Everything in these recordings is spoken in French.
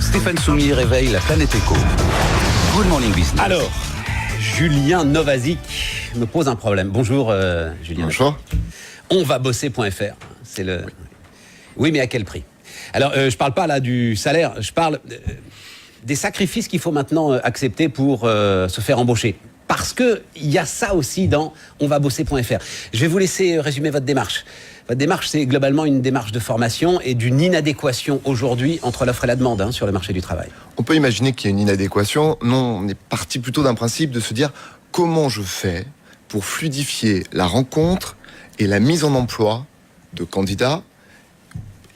Stéphane Soumy réveille la planète éco. Good morning business. Alors, Julien Novazic me pose un problème. Bonjour Julien. Bonjour. Onvabosser.fr. C'est le. Oui, mais à quel prix? Alors, je parle pas là du salaire. Je parle des sacrifices qu'il faut maintenant accepter pour se faire embaucher. Parce que il y a ça aussi dans onvabosser.fr. Je vais vous laisser résumer votre démarche. Votre démarche, c'est globalement une démarche de formation et d'une inadéquation aujourd'hui entre l'offre et la demande sur le marché du travail. On peut imaginer qu'il y a une inadéquation. Non, on est parti plutôt d'un principe de se dire comment je fais pour fluidifier la rencontre et la mise en emploi de candidats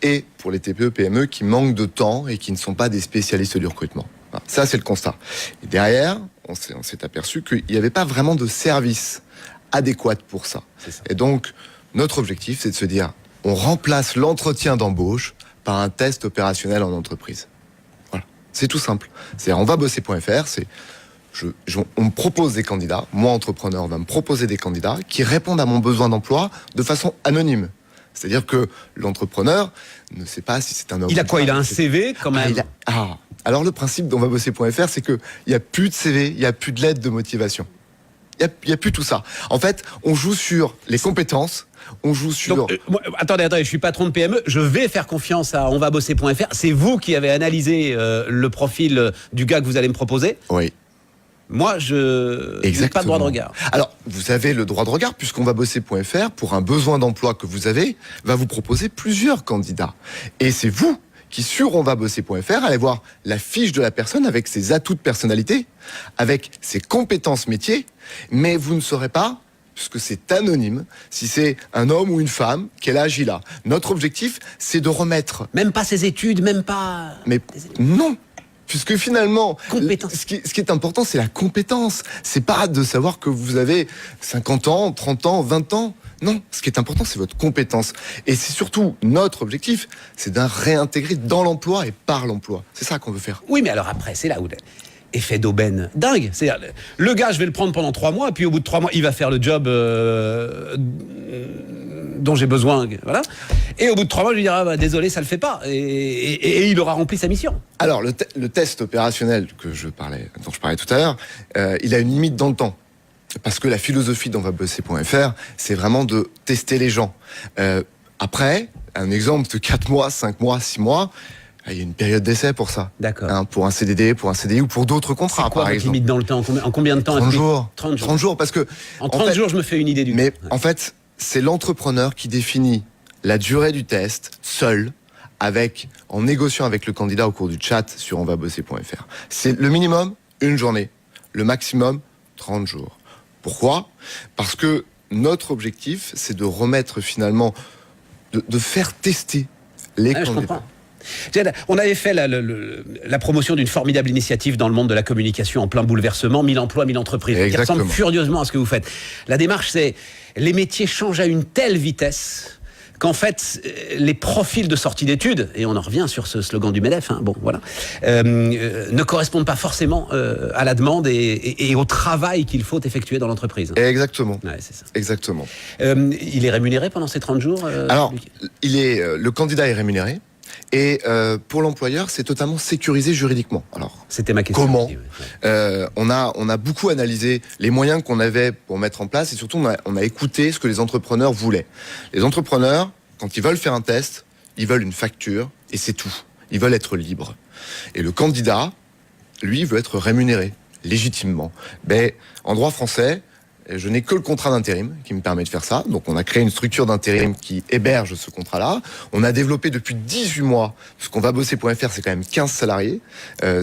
et pour les TPE-PME qui manquent de temps et qui ne sont pas des spécialistes du recrutement. Voilà. Ça, c'est le constat. Et derrière, on s'est aperçu qu'il n'y avait pas vraiment de service adéquat pour ça. Et donc, notre objectif, c'est de se dire, on remplace l'entretien d'embauche par un test opérationnel en entreprise. Voilà, c'est tout simple. C'est onvabosser.fr, on me propose des candidats, moi entrepreneur, on va me proposer des candidats qui répondent à mon besoin d'emploi de façon anonyme. C'est-à-dire que l'entrepreneur ne sait pas si c'est un homme. Il a quoi? Il a un CV quand même. Alors le principe d'onvabosser.fr, c'est qu'il n'y a plus de CV, il n'y a plus de lettre de motivation. Il n'y a plus tout ça. En fait, on joue sur les compétences, on joue sur... Donc, attendez, je suis patron de PME, je vais faire confiance à onvabosser.fr. C'est vous qui avez analysé le profil du gars que vous allez me proposer? Oui. Moi, je n'ai pas de droit de regard. Alors, vous avez le droit de regard, puisqu'onvabosser.fr, pour un besoin d'emploi que vous avez, va vous proposer plusieurs candidats. Et c'est vous qui, sur onvabosser.fr, allez voir la fiche de la personne avec ses atouts de personnalité, avec ses compétences métiers, mais vous ne saurez pas, puisque c'est anonyme, si c'est un homme ou une femme, quel âge il a. Notre objectif, c'est de remettre... Même pas ses études, même pas... Mais non, puisque finalement, ce qui est important, c'est la compétence. C'est pas de savoir que vous avez 50 ans, 30 ans, 20 ans. Non, ce qui est important, c'est votre compétence. Et c'est surtout notre objectif, c'est d'un réintégrer dans l'emploi et par l'emploi. C'est ça qu'on veut faire. Oui, mais alors après, c'est là où... Effet d'aubaine dingue. C'est-à-dire, le gars, je vais le prendre pendant 3 mois, puis au bout de 3 mois, il va faire le job dont j'ai besoin. Voilà. Et au bout de 3 mois, je lui dirai désolé, ça le fait pas. Et il aura rempli sa mission. Alors, le test opérationnel dont je parlais tout à l'heure, il a une limite dans le temps. Parce que la philosophie d'onvabosser.fr, c'est vraiment de tester les gens. Après, un exemple de 4 mois, 5 mois, 6 mois, il y a une période d'essai pour ça. D'accord. Pour un CDD, pour un CDI ou pour d'autres contrats, c'est quoi, par votre exemple. limite dans le temps? En combien de temps? 30 jours. 30 jours, parce que... En 30 jours, je me fais une idée du... Mais en fait, c'est l'entrepreneur qui définit la durée du test, seul, en négociant avec le candidat au cours du chat sur onvabosser.fr. C'est le minimum, 1 journée. Le maximum, 30 jours. Pourquoi? Parce que notre objectif, c'est de remettre finalement, de faire tester les candidats. Je comprends. On avait fait la promotion d'une formidable initiative dans le monde de la communication en plein bouleversement, 1000 emplois, 1000 entreprises, qui ressemble furieusement à ce que vous faites. La démarche, c'est les métiers changent à une telle vitesse qu'en fait, les profils de sortie d'études, et on en revient sur ce slogan du MEDEF, ne correspondent pas forcément à la demande et au travail qu'il faut effectuer dans l'entreprise. Exactement. Ouais, c'est ça. Exactement. Il est rémunéré pendant ces 30 jours Alors, le candidat est rémunéré. Et pour l'employeur, c'est totalement sécurisé juridiquement. Alors, c'était ma question. Comment on a beaucoup analysé les moyens qu'on avait pour mettre en place et surtout on a écouté ce que les entrepreneurs voulaient. Les entrepreneurs, quand ils veulent faire un test, ils veulent une facture et c'est tout. Ils veulent être libres. Et le candidat, lui, veut être rémunéré légitimement. Mais en droit français, je n'ai que le contrat d'intérim qui me permet de faire ça. Donc on a créé une structure d'intérim qui héberge ce contrat-là. On a développé depuis 18 mois, parce qu'onvabosser.fr, c'est quand même 15 salariés.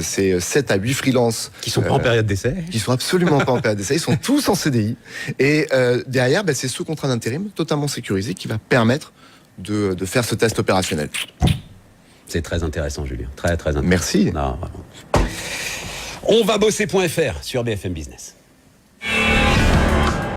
C'est 7 à 8 freelances. Qui sont pas en période d'essai. Qui sont absolument pas en période d'essai. Ils sont tous en CDI. Et derrière, c'est ce contrat d'intérim totalement sécurisé qui va permettre de faire ce test opérationnel. C'est très intéressant, Julien. Très, très intéressant. Merci. Non, vraiment. Onvabosser.fr sur BFM Business.